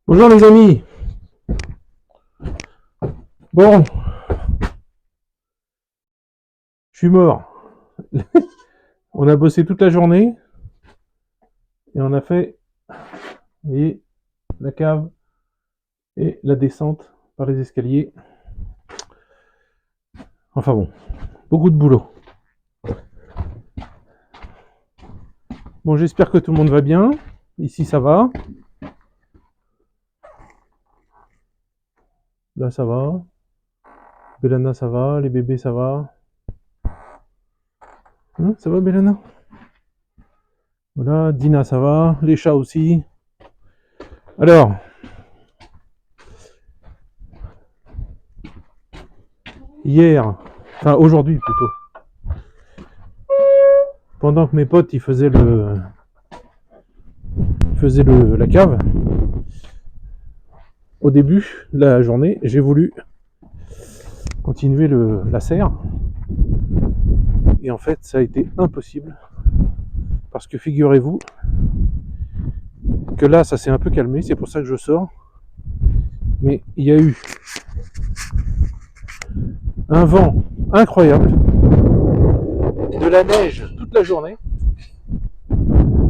Bonjour les amis. Bon, je suis mort. On a bossé toute la journée et on a fait, vous voyez, la cave et la descente par les escaliers. Enfin bon, beaucoup de boulot. Bon, j'espère que tout le monde va bien. Ici, ça va. Là, ça va. Belana, ça va. Les bébés, ça va. Hein, ça va, Belana? Voilà, Dina, ça va. Les chats aussi. Alors, hier, enfin aujourd'hui plutôt, pendant que mes potes ils faisaient la cave, au début de la journée, j'ai voulu continuer la serre. Et en fait, ça a été impossible. Parce que figurez-vous que là, ça s'est un peu calmé. C'est pour ça que je sors. Mais il y a eu un vent incroyable. De la neige toute la journée.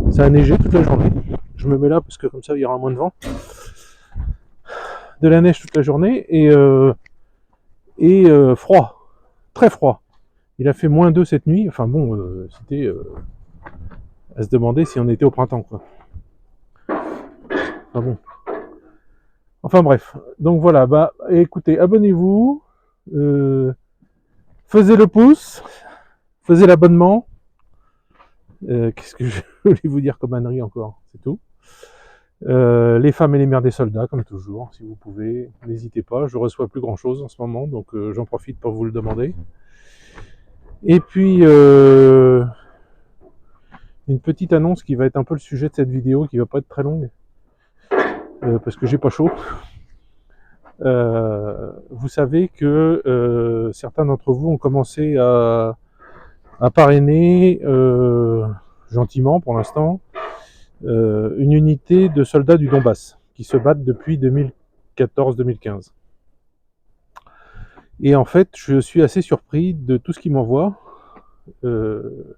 Ça a neigé toute la journée. Je me mets là parce que comme ça, il y aura moins de vent. De la neige toute la journée et froid. Très froid. Il a fait -2 cette nuit. Enfin bon, c'était à se demander si on était au printemps, quoi. Enfin bon. Enfin bref. Donc voilà. Bah écoutez, abonnez-vous. Faisez le pouce. Faisez l'abonnement. Qu'est-ce que je voulais vous dire comme ânerie encore? C'est tout. Les femmes et les mères des soldats, comme toujours, si vous pouvez, n'hésitez pas. Je reçois plus grand chose en ce moment, donc j'en profite pour vous le demander. Et puis, une petite annonce qui va être un peu le sujet de cette vidéo, qui va pas être très longue, parce que j'ai pas chaud. Vous savez que certains d'entre vous ont commencé à parrainer, gentiment pour l'instant, une unité de soldats du Donbass qui se battent depuis 2014-2015. Et en fait, je suis assez surpris de tout ce qu'ils m'envoient. Le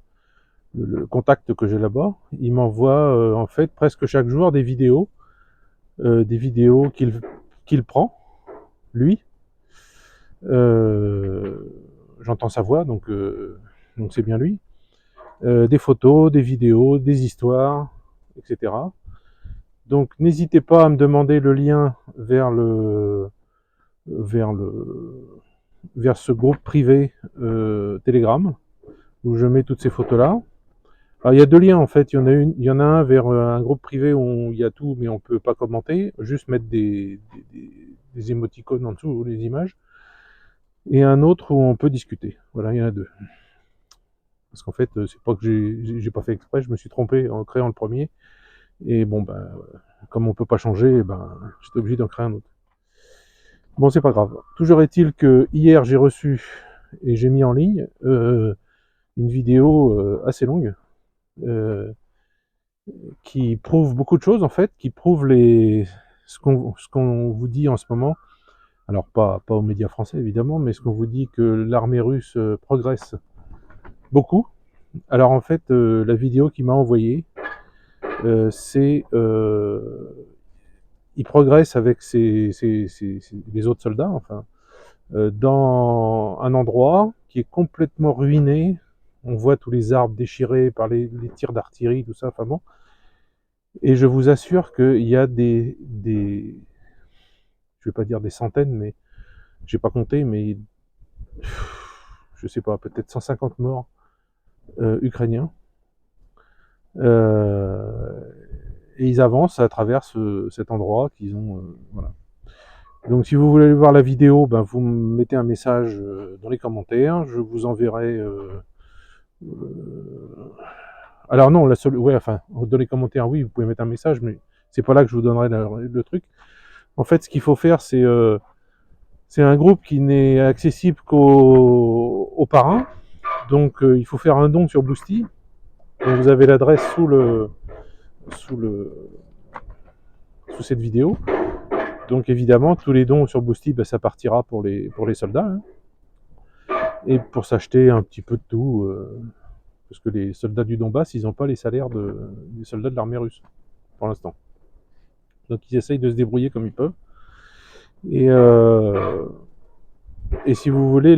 contact que j'ai là-bas, il m'envoie en fait presque chaque jour des vidéos qu'il prend, lui. J'entends sa voix, donc c'est bien lui. Des photos, des vidéos, des histoires, etc. Donc n'hésitez pas à me demander le lien vers ce groupe privé Telegram où je mets toutes ces photos là. Alors il y a deux liens en fait, il y en a un vers un groupe privé où il y a tout mais on peut pas commenter, juste mettre des émoticônes en dessous ou les images, et un autre où on peut discuter. Voilà, il y en a deux. Parce qu'en fait, c'est pas que j'ai pas fait exprès, je me suis trompé en créant le premier. Et bon, ben, comme on peut pas changer, ben, j'étais obligé d'en créer un autre. Bon, c'est pas grave. Toujours est-il que hier, j'ai reçu et j'ai mis en ligne une vidéo assez longue qui prouve beaucoup de choses, en fait, qui prouve ce qu'on vous dit en ce moment. Alors, pas aux médias français, évidemment, mais ce qu'on vous dit que l'armée russe progresse beaucoup. Alors, en fait, la vidéo qu'il m'a envoyée, c'est il progresse avec les autres soldats, enfin, dans un endroit qui est complètement ruiné. On voit tous les arbres déchirés par les tirs d'artillerie, tout ça, enfin bon. Et je vous assure qu'il y a je vais pas dire des centaines, mais j'ai pas compté, mais je sais pas, peut-être 150 morts ukrainiens. Et ils avancent à travers cet endroit qu'ils ont, voilà. Donc si vous voulez voir la vidéo, ben, vous me mettez un message dans les commentaires, je vous enverrai... alors non, ouais, enfin, dans les commentaires, oui, vous pouvez mettre un message, mais c'est pas là que je vous donnerai le truc. En fait, ce qu'il faut faire, c'est un groupe qui n'est accessible qu'aux parrains, donc il faut faire un don sur Boosty. Donc, vous avez l'adresse sous cette vidéo. Donc évidemment, tous les dons sur Boosty, ça partira pour les soldats. Hein. Et pour s'acheter un petit peu de tout, parce que les soldats du Donbass, ils n'ont pas les salaires des soldats de l'armée russe, pour l'instant. Donc ils essayent de se débrouiller comme ils peuvent. Et si vous voulez,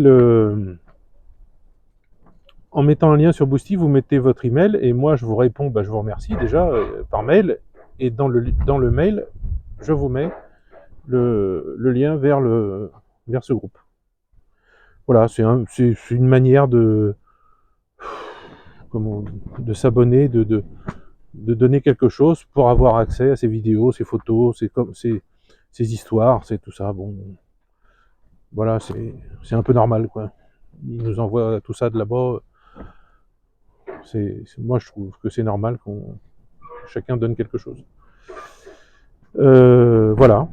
en mettant un lien sur Boosty, vous mettez votre email, et moi je vous réponds, je vous remercie déjà, par mail, et dans le mail, je vous mets le lien vers ce groupe. Voilà, c'est une manière de s'abonner, de donner quelque chose pour avoir accès à ces vidéos, ces photos, ces histoires, c'est tout ça. Bon, voilà, c'est un peu normal, quoi. Ils nous envoient tout ça de là-bas. Moi, je trouve que c'est normal que chacun donne quelque chose. Voilà.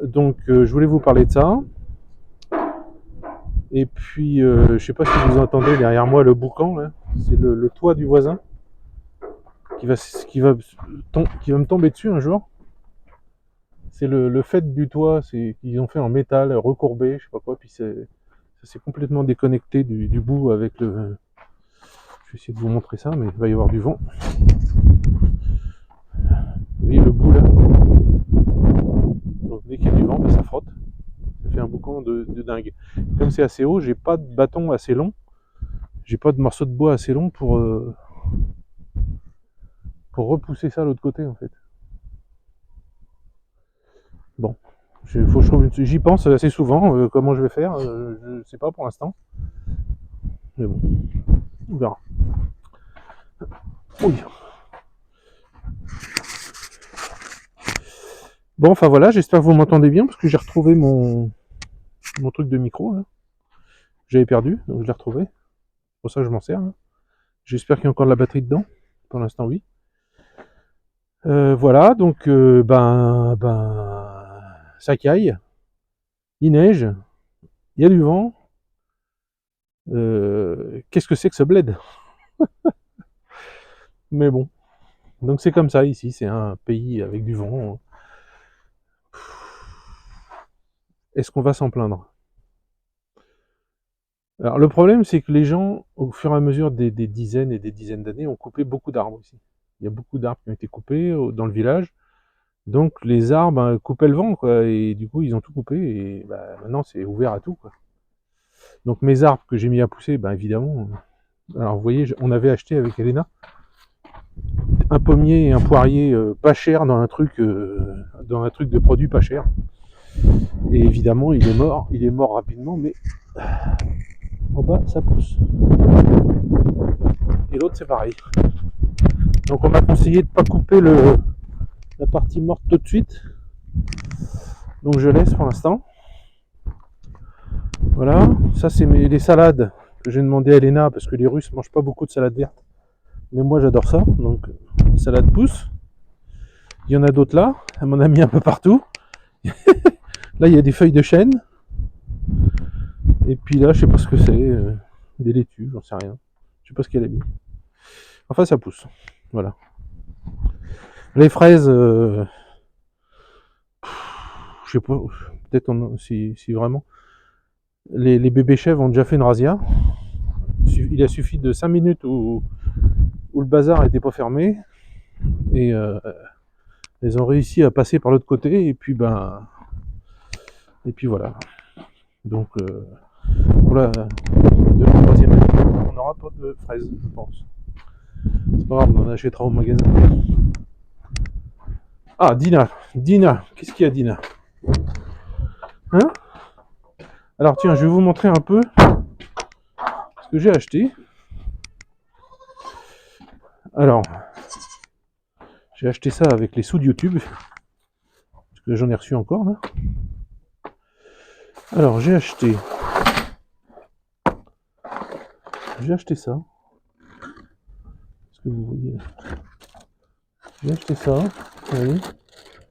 Donc, je voulais vous parler de ça. Et puis, je sais pas si vous entendez derrière moi le boucan, là. C'est le toit du voisin qui va me tomber dessus un jour. C'est le fait du toit, c'est qu'ils ont fait en métal recourbé, je sais pas quoi, puis ça s'est complètement déconnecté du bout avec le. Je vais essayer de vous montrer ça, mais il va y avoir du vent. Vous voyez le bout là. Donc dès qu'il y a du vent, ça frotte. Ça fait un boucan de dingue. Comme c'est assez haut, j'ai pas de bâton assez long. J'ai pas de morceau de bois assez long pour repousser ça à l'autre côté en fait. Bon, faut que je trouve j'y pense assez souvent. Comment je vais faire, je sais pas pour l'instant. Mais bon, on verra. Oui. Bon, enfin voilà, j'espère que vous m'entendez bien parce que j'ai retrouvé mon truc de micro là. J'avais perdu, donc je l'ai retrouvé. C'est pour ça que je m'en sers. Là. J'espère qu'il y a encore de la batterie dedans. Pour l'instant, oui. Voilà, donc ça caille, il neige, il y a du vent. Qu'est-ce que c'est que ce bled? Mais bon, donc c'est comme ça ici, c'est un pays avec du vent. Est-ce qu'on va s'en plaindre? Alors le problème, c'est que les gens, au fur et à mesure des dizaines et des dizaines d'années, ont coupé beaucoup d'arbres ici. Il y a beaucoup d'arbres qui ont été coupés dans le village. Donc les arbres coupaient le vent, quoi, et du coup ils ont tout coupé, et maintenant c'est ouvert à tout, quoi. Donc mes arbres que j'ai mis à pousser, évidemment. Alors vous voyez, on avait acheté avec Elena un pommier et un poirier pas cher dans un truc de produit pas cher. Et évidemment il est mort rapidement, mais en bas ça pousse. Et l'autre c'est pareil. Donc on m'a conseillé de ne pas couper la partie morte tout de suite. Donc je laisse pour l'instant. Voilà, ça c'est les salades que j'ai demandé à Elena parce que les Russes mangent pas beaucoup de salade verte. Mais moi j'adore ça, donc les salades poussent. Il y en a d'autres là, elle m'en a mis un peu partout. Là il y a des feuilles de chêne. Et puis là je sais pas ce que c'est, des laitues, j'en sais rien. Je sais pas ce qu'elle a mis. Enfin ça pousse, voilà. Les fraises, je sais pas, peut-être si vraiment. Les bébés chèvres ont déjà fait une razzia. Il a suffi de 5 minutes où le bazar n'était pas fermé. Et ils ont réussi à passer par l'autre côté. Et puis voilà. Donc pour la troisième année, on n'aura pas de fraises, je pense. C'est pas grave, on en achètera au magasin. Ah, Dina, qu'est-ce qu'il y a, Dina? Hein? Alors tiens, je vais vous montrer un peu ce que j'ai acheté. Alors, j'ai acheté ça avec les sous de YouTube, parce que j'en ai reçu encore là. Alors, j'ai acheté ça. Est-ce que vous voyez? J'ai acheté ça. Oui.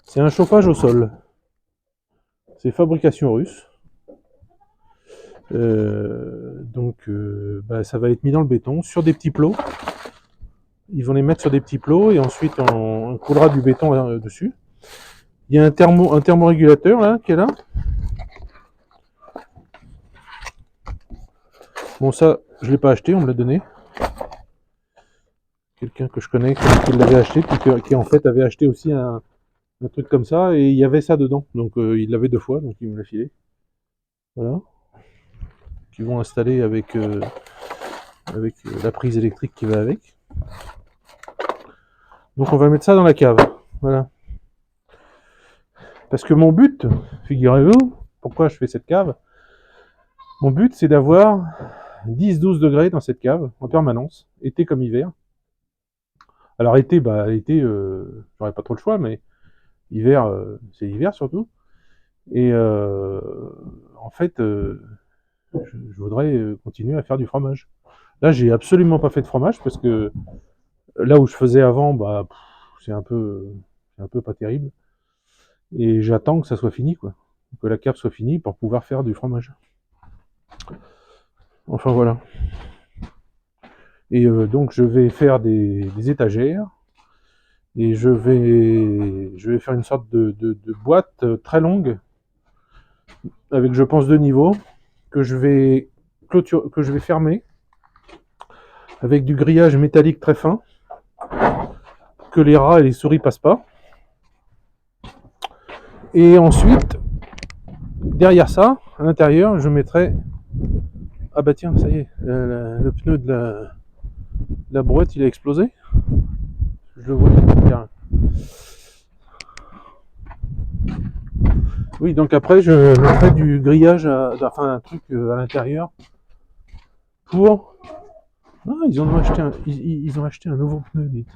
C'est un chauffage au sol. C'est fabrication russe. Donc, ça va être mis dans le béton sur des petits plots. Ils vont les mettre sur des petits plots et ensuite on coulera du béton dessus. Il y a un thermorégulateur là qui est là. Bon, ça, je l'ai pas acheté, on me l'a donné. Quelqu'un que je connais qui l'avait acheté, qui en fait avait acheté aussi un truc comme ça, et il y avait ça dedans. Donc il l'avait 2 fois, donc il me l'a filé. Voilà. Qu'ils vont installer avec la prise électrique qui va avec. Donc on va mettre ça dans la cave. Voilà. Parce que mon but, figurez-vous, pourquoi je fais cette cave, mon but c'est d'avoir 10-12 degrés dans cette cave en permanence, été comme hiver. Alors été, j'aurais pas trop le choix, mais hiver, c'est l'hiver surtout. Et en fait, je voudrais continuer à faire du fromage. Là, j'ai absolument pas fait de fromage parce que là où je faisais avant, c'est un peu pas terrible. Et j'attends que ça soit fini, quoi. Que la cave soit finie pour pouvoir faire du fromage. Enfin voilà. Et donc je vais faire des étagères. Et je vais faire une sorte de boîte très longue, avec je pense 2 niveaux, que je vais fermer, avec du grillage métallique très fin, que les rats et les souris passent pas. Et ensuite, derrière ça, à l'intérieur, je mettrai... Ah bah tiens, ça y est, le pneu de la brouette, il a explosé. Je le vois. Tiens. Oui, donc après, je mettrai du grillage, enfin un truc à l'intérieur pour... Ah, ils ont acheté un nouveau pneu, dites.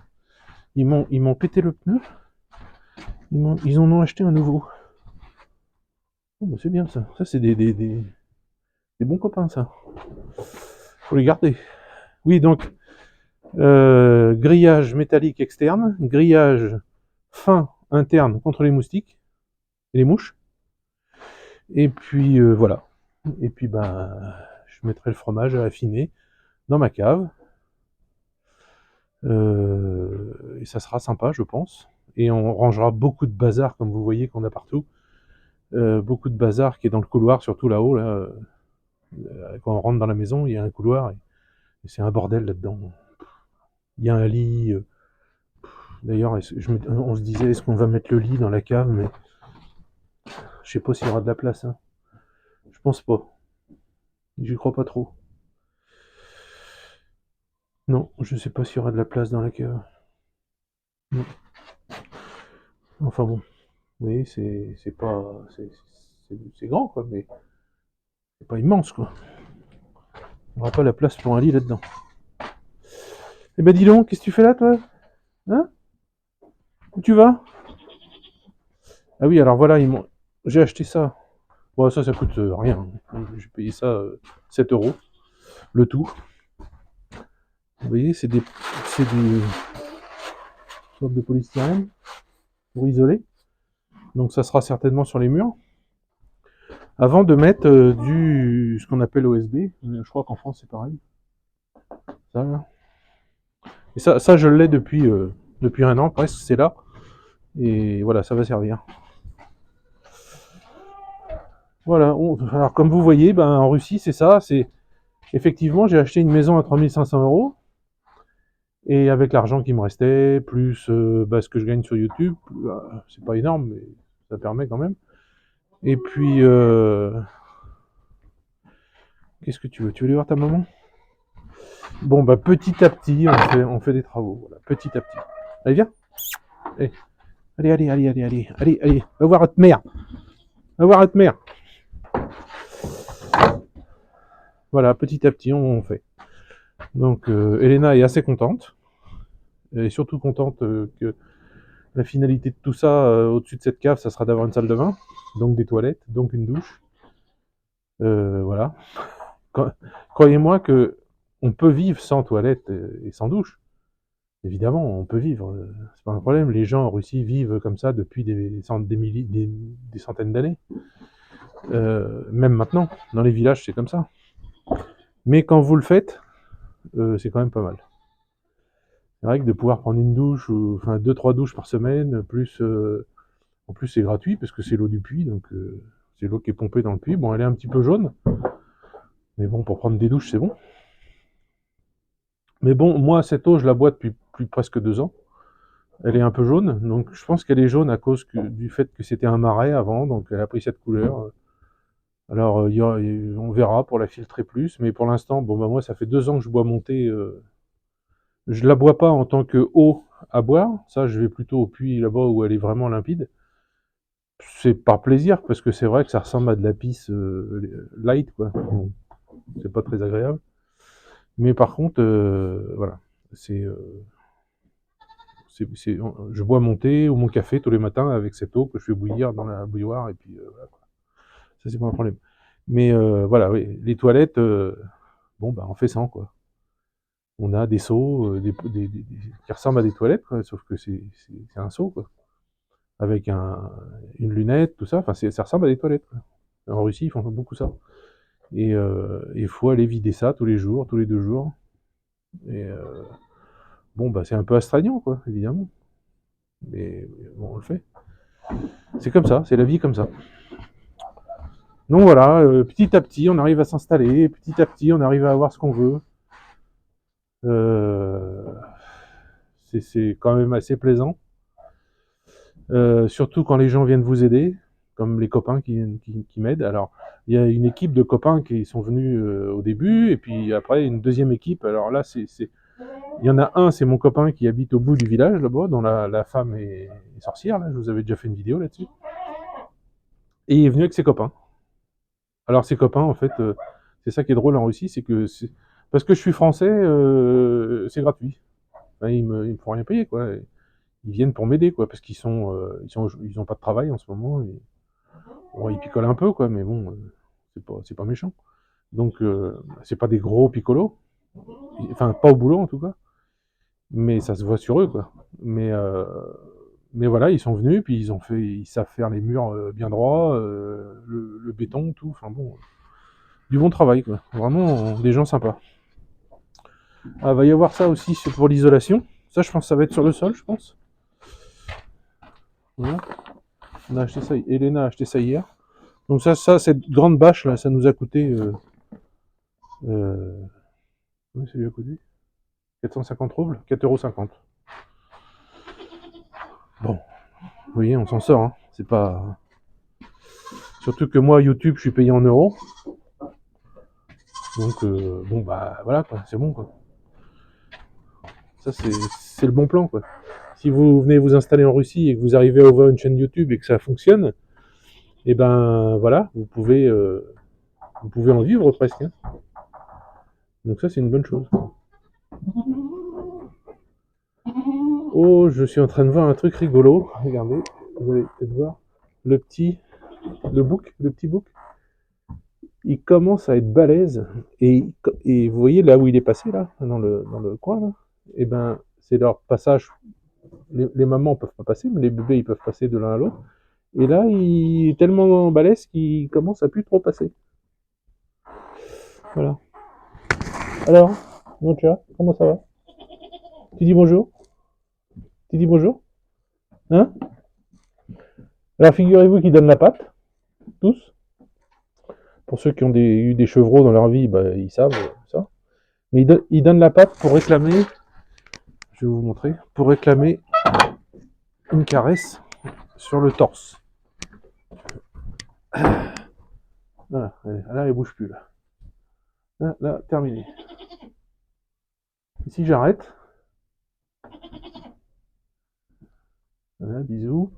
Ils m'ont pété le pneu. Ils en ont acheté un nouveau. Oh, bah c'est bien ça. Ça, c'est des bons copains, ça. Faut les garder. Oui, donc, grillage métallique externe, grillage fin interne contre les moustiques et les mouches. Et puis, voilà. Et puis, je mettrai le fromage à affiner dans ma cave. Et ça sera sympa, je pense. Et on rangera beaucoup de bazar, comme vous voyez qu'on a partout. Beaucoup de bazar qui est dans le couloir, surtout là-haut. Là, quand on rentre dans la maison, il y a un couloir et c'est un bordel là-dedans. Il y a un lit. D'ailleurs, on se disait, est-ce qu'on va mettre le lit dans la cave, mais je sais pas s'il y aura de la place. Hein. Je pense pas. J'y crois pas trop. Non, je sais pas s'il y aura de la place dans la cave. Non. Enfin bon, oui, c'est pas, c'est grand quoi, mais c'est pas immense quoi. On n'aura pas la place pour un lit là-dedans. Eh ben dis donc, qu'est-ce que tu fais là toi? Hein? Où tu vas? Ah oui, alors voilà, j'ai acheté ça. Bon, ça coûte rien. J'ai payé ça 7 euros, le tout. Vous voyez, c'est des sortes de polystyrène pour isoler. Donc ça sera certainement sur les murs. Avant de mettre ce qu'on appelle OSB. Je crois qu'en France c'est pareil. Ça, là. Et ça je l'ai depuis 1 an presque, c'est là. Et voilà, ça va servir. Voilà, alors comme vous voyez, en Russie c'est ça, effectivement j'ai acheté une maison à 3500 euros, et avec l'argent qui me restait, plus ce que je gagne sur YouTube, c'est pas énorme, mais ça permet quand même. Et puis, qu'est-ce que tu veux? Tu veux aller voir ta maman? Bon, petit à petit, on fait des travaux, voilà, petit à petit. Allez, viens. Allez, va voir votre mère. Va voir votre mère. Voilà, petit à petit, on fait. Donc, Elena est assez contente. Elle est surtout contente que la finalité de tout ça, au-dessus de cette cave, ça sera d'avoir une salle de bain, donc des toilettes, donc une douche. Voilà. Croyez-moi que on peut vivre sans toilette et sans douche. Évidemment, on peut vivre. C'est pas un problème. Les gens en Russie vivent comme ça depuis des centaines d'années. Même maintenant, dans les villages, c'est comme ça. Mais quand vous le faites, c'est quand même pas mal. C'est vrai que de pouvoir prendre une douche, enfin 2-3 douches par semaine, plus En plus, c'est gratuit parce que c'est l'eau du puits, donc c'est l'eau qui est pompée dans le puits. Bon, elle est un petit peu jaune, mais bon, pour prendre des douches, c'est bon. Mais bon, moi, cette eau, je la bois depuis presque 2 ans. Elle est un peu jaune, donc je pense qu'elle est jaune à cause du fait que c'était un marais avant, donc elle a pris cette couleur. Alors, on verra pour la filtrer plus, mais pour l'instant, bon, bah moi, ça fait 2 ans que je bois mon thé. Je la bois pas en tant que eau à boire, ça, je vais plutôt au puits là-bas où elle est vraiment limpide. C'est par plaisir, parce que c'est vrai que ça ressemble à de la pisse light, quoi. Bon, c'est pas très agréable. Mais par contre, voilà, c'est, je bois mon thé ou mon café tous les matins avec cette eau que je fais bouillir dans la bouilloire, et puis voilà, quoi. Ça, c'est pas un problème. Mais voilà, oui, les toilettes, bon, bah, on fait sans, quoi. On a des seaux qui ressemblent à des toilettes, quoi, sauf que c'est un seau, quoi. Avec une lunette, tout ça, enfin, ça ressemble à des toilettes, quoi. En Russie, ils font beaucoup ça. Et il faut aller vider ça tous les jours, tous les 2 jours. Et bon, bah, c'est un peu astreignant, quoi, évidemment. Mais bon, on le fait. C'est comme ça, c'est la vie comme ça. Donc voilà, petit à petit, on arrive à s'installer, petit à petit, on arrive à avoir ce qu'on veut. Euh, c'est quand même assez plaisant. Surtout quand les gens viennent vous aider, comme les copains qui m'aident. Alors, il y a une équipe de copains qui sont venus au début, et puis après, une deuxième équipe. Alors là, il y en a un, c'est mon copain qui habite au bout du village, là-bas, dont la femme est sorcière, là, je vous avais déjà fait une vidéo là-dessus. Et il est venu avec ses copains. Alors, ses copains, en fait, c'est ça qui est drôle en Russie, c'est que parce que je suis français, c'est gratuit. Enfin, ils me font rien payer, quoi. Ils viennent pour m'aider, quoi, parce ils ont pas de travail en ce moment. Bon, ils picolent un peu, quoi, mais bon, c'est pas méchant. Donc, c'est pas des gros picolos. Enfin, pas au boulot, en tout cas. Mais ça se voit sur eux, quoi. Mais voilà, ils sont venus, puis ils savent faire les murs bien droits, le béton, tout. Enfin bon, du bon travail, quoi. Vraiment, des gens sympas. Ah, va y avoir ça aussi pour l'isolation. Ça, je pense que ça va être sur le sol, je pense. Voilà. On a acheté ça, Elena a acheté ça hier. Donc cette grande bâche là, ça nous a coûté. Combien ça lui a coûté 450 roubles, 4,50 €. Bon, vous voyez, on s'en sort. Hein. C'est pas. Surtout que moi, YouTube, je suis payé en euros. Donc, bon, bah voilà, quoi, c'est bon, quoi. Ça, c'est le bon plan, quoi. Si vous venez vous installer en Russie et que vous arrivez à ouvrir une chaîne YouTube et que ça fonctionne, et ben voilà, vous pouvez en vivre presque. Hein. Donc ça, c'est une bonne chose. Oh, je suis en train de voir un truc rigolo. Regardez, vous allez peut-être voir. Le petit, le petit bouc, il commence à être balèze. Et vous voyez là où il est passé, là, dans le coin, là, et ben, c'est leur passage. Les mamans peuvent pas passer, mais les bébés, ils peuvent passer de l'un à l'autre. Et là, il est tellement balèze qu'il commence à plus trop passer. Voilà. Alors, mon chat, comment ça va? Tu dis bonjour? Tu dis bonjour? Hein? Alors, figurez-vous qu'ils donnent la patte, tous. Pour ceux qui ont eu des chevreaux dans leur vie, bah, ils savent ça. Mais ils donnent la patte pour réclamer, je vais vous montrer, pour réclamer une caresse sur le torse. Voilà, là, elle bouge plus, là. Là, terminé. Ici, j'arrête. Voilà, bisous.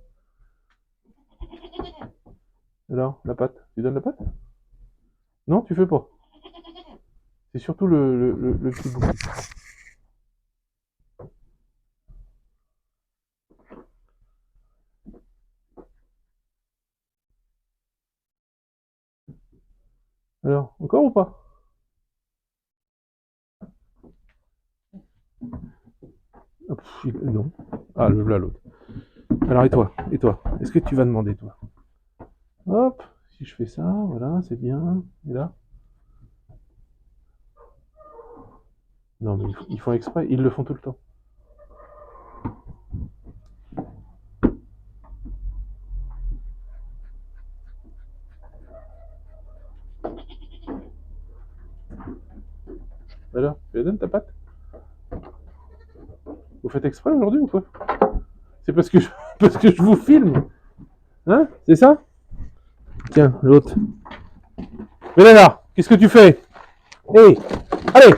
Alors, la patte. Tu donnes la patte? Non, tu fais pas. C'est surtout le petit bout. Alors, encore ou pas? Ah, non. Ah, là, l'autre. Alors, et toi? Et toi? Est-ce que tu vas demander, toi? Hop, si je fais ça, voilà, c'est bien. Et là? Non, mais ils font exprès, ils le font tout le temps. Alors, tu la donnes ta patte? Vous faites exprès aujourd'hui ou quoi? C'est parce que parce que je vous filme. Hein? C'est ça? Tiens, l'autre. Mélana, qu'est-ce que tu fais? Hé, hey, allez,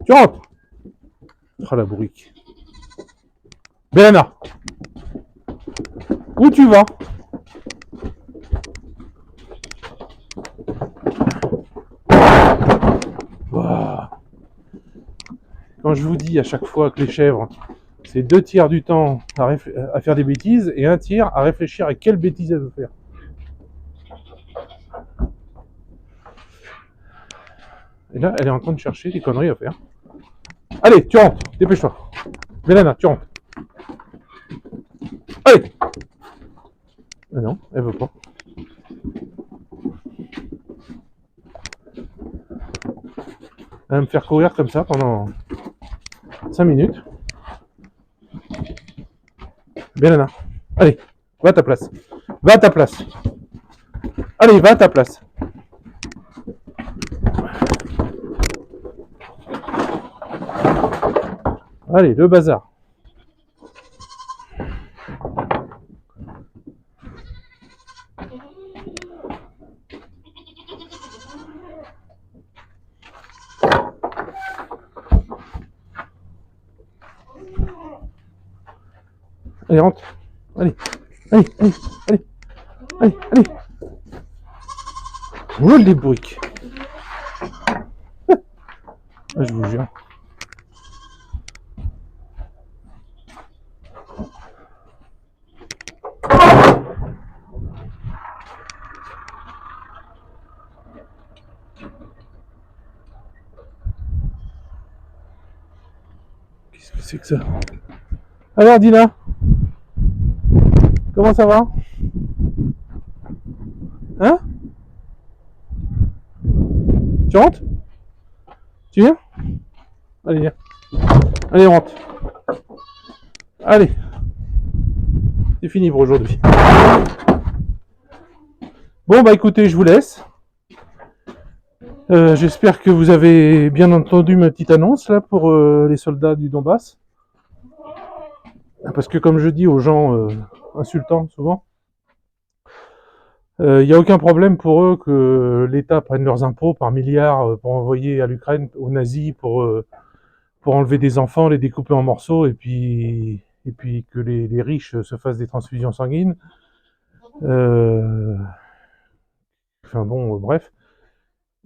tu rentres. Oh la bourrique. Mélana, où tu vas? Oh. Quand je vous dis à chaque fois que les chèvres, c'est 2 tiers du temps à faire des bêtises et 1 tiers à réfléchir à quelle bêtise elle veut faire. Et là, elle est en train de chercher des conneries à faire. Allez, tu rentres, dépêche-toi. Mélana, tu rentres. Allez. Ah non, elle veut pas. Elle va me faire courir comme ça pendant 5 minutes. Mélana, allez, va à ta place. Va à ta place. Allez, va à ta place. Allez, le bazar. Allez, rentre. Allez, allez, allez, allez, allez, allez. Oh, les briques. Ah, je vous jure. Qu'est-ce que c'est que ça? Alors, Dina, comment ça va? Hein? Tu rentres? Tu viens? Allez, viens. Allez, rentre. Allez. C'est fini pour aujourd'hui. Bon, bah écoutez, je vous laisse. J'espère que vous avez bien entendu ma petite annonce là pour les soldats du Donbass. Parce que comme je dis aux gens insultants souvent, il n'y a aucun problème pour eux que l'État prenne leurs impôts par milliards pour envoyer à l'Ukraine, aux nazis, pour enlever des enfants, les découper en morceaux et puis que les riches se fassent des transfusions sanguines. Enfin bon, bref.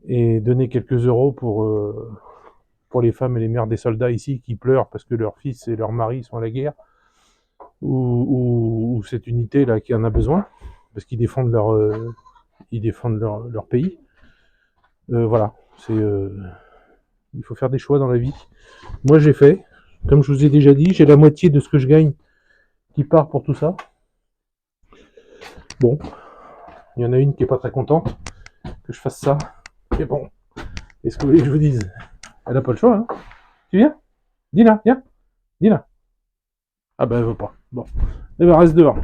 Et donner quelques euros pour les femmes et les mères des soldats ici qui pleurent parce que leurs fils et leurs maris sont à la guerre, ou cette unité là qui en a besoin parce qu'ils défendent leur pays. Voilà, il faut faire des choix dans la vie. Moi j'ai fait, comme je vous ai déjà dit, j'ai la moitié de ce que je gagne qui part pour tout ça. Bon, il y en a une qui est pas très contente que je fasse ça. Mais bon, est-ce que vous voulez que je vous dise? Elle a pas le choix, hein. Tu viens? Dis-la, viens. Dis-la. Ah ben elle veut pas. Bon. Eh ben reste dehors.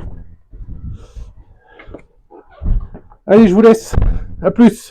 Allez, je vous laisse. À plus.